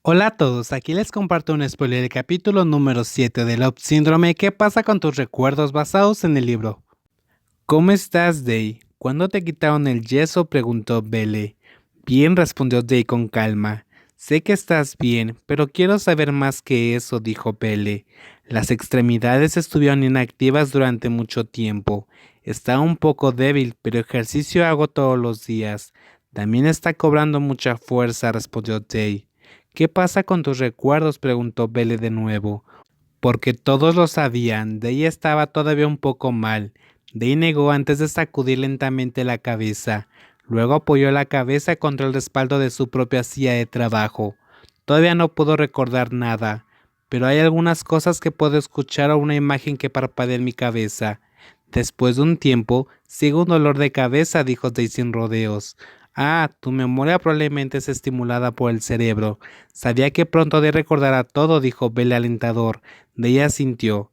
Hola a todos, aquí les comparto un spoiler del capítulo número 7 de Love Síndrome. ¿Qué pasa con tus recuerdos basados en el libro? ¿Cómo estás, Day? ¿Cuándo te quitaron el yeso?, preguntó Belle. Bien, respondió Day con calma. Sé que estás bien, pero quiero saber más que eso, dijo Belle. Las extremidades estuvieron inactivas durante mucho tiempo. Está un poco débil, pero ejercicio hago todos los días. También está cobrando mucha fuerza, respondió Day. ¿Qué pasa con tus recuerdos?, preguntó Belle de nuevo. Porque todos lo sabían, Day estaba todavía un poco mal. Day negó antes de sacudir lentamente la cabeza. Luego apoyó la cabeza contra el respaldo de su propia silla de trabajo. Todavía no puedo recordar nada, pero hay algunas cosas que puedo escuchar o una imagen que parpadea en mi cabeza. Después de un tiempo, sigo un dolor de cabeza, dijo Day sin rodeos. Ah, tu memoria probablemente es estimulada por el cerebro. Sabía que pronto de recordar a todo, dijo Belle alentador. Day asintió.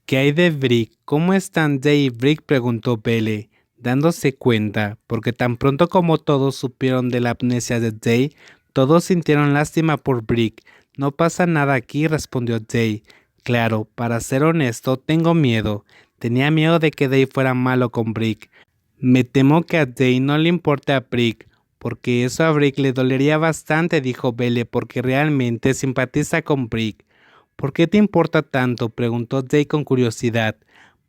¿Qué hay de Brick? ¿Cómo están Day y Brick?, preguntó Belle, dándose cuenta, porque tan pronto como todos supieron de la amnesia de Day, todos sintieron lástima por Brick. No pasa nada aquí, respondió Day. Claro, para ser honesto, tengo miedo. Tenía miedo de que Day fuera malo con Brick. Me temo que a Day no le importe a Brick, porque eso a Brick le dolería bastante, dijo Belle, porque realmente simpatiza con Brick. ¿Por qué te importa tanto?, preguntó Day con curiosidad.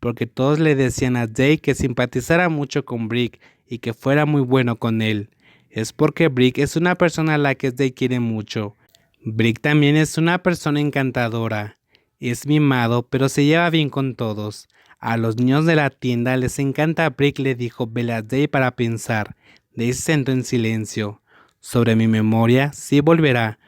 Porque todos le decían a Day que simpatizara mucho con Brick y que fuera muy bueno con él. Es porque Brick es una persona a la que Day quiere mucho. Brick también es una persona encantadora. Es mimado, pero se lleva bien con todos. A los niños de la tienda les encanta Brick, le dijo Belle a Day para pensar. Day se sentó en silencio. Sobre mi memoria, sí volverá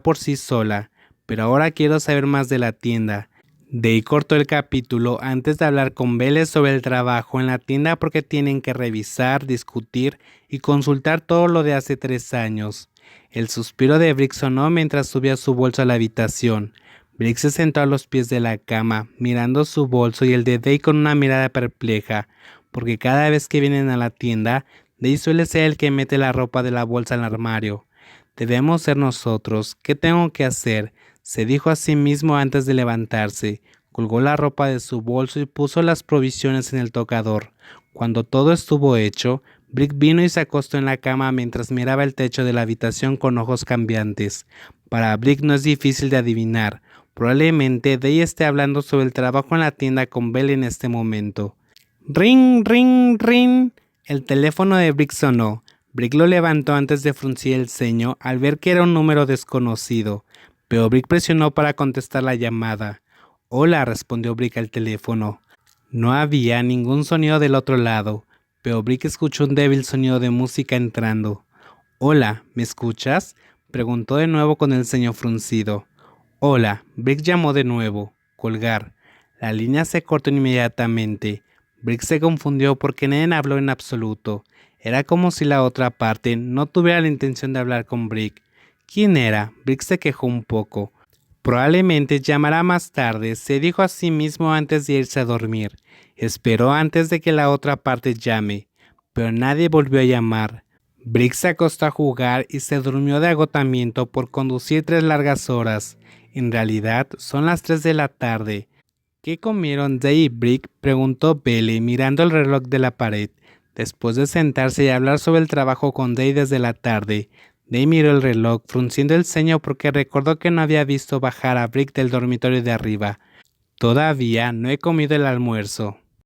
por sí sola. Pero ahora quiero saber más de la tienda. Day cortó el capítulo antes de hablar con Belle sobre el trabajo en la tienda porque tienen que revisar, discutir y consultar todo lo de hace 3 años. El suspiro de Brick sonó mientras subía su bolso a la habitación. Brick se sentó a los pies de la cama, mirando su bolso y el de Day con una mirada perpleja, porque cada vez que vienen a la tienda, Day suele ser el que mete la ropa de la bolsa al armario. Debemos ser nosotros. ¿Qué tengo que hacer?, se dijo a sí mismo antes de levantarse. Colgó la ropa de su bolso y puso las provisiones en el tocador. Cuando todo estuvo hecho, Brick vino y se acostó en la cama mientras miraba el techo de la habitación con ojos cambiantes. Para Brick no es difícil de adivinar. Probablemente Day esté hablando sobre el trabajo en la tienda con Belle en este momento. Ring, ring, ring. El teléfono de Brick sonó. Brick lo levantó antes de fruncir el ceño al ver que era un número desconocido. Pero Brick presionó para contestar la llamada. Hola, respondió Brick al teléfono. No había ningún sonido del otro lado, pero Brick escuchó un débil sonido de música entrando. Hola, ¿me escuchas?, preguntó de nuevo con el ceño fruncido. Hola, Brick llamó de nuevo. Colgar. La línea se cortó inmediatamente. Brick se confundió porque nadie habló en absoluto. Era como si la otra parte no tuviera la intención de hablar con Brick. ¿Quién era? Brick se quejó un poco. Probablemente llamará más tarde, se dijo a sí mismo antes de irse a dormir. Esperó antes de que la otra parte llame, pero nadie volvió a llamar. Brick se acostó a jugar y se durmió de agotamiento por conducir 3 largas horas. En realidad, son las 3 de la tarde. ¿Qué comieron Day y Brick?, preguntó Belle mirando el reloj de la pared. Después de sentarse y hablar sobre el trabajo con Day desde la tarde, Day miró el reloj, frunciendo el ceño porque recordó que no había visto bajar a Brick del dormitorio de arriba. Todavía no he comido el almuerzo.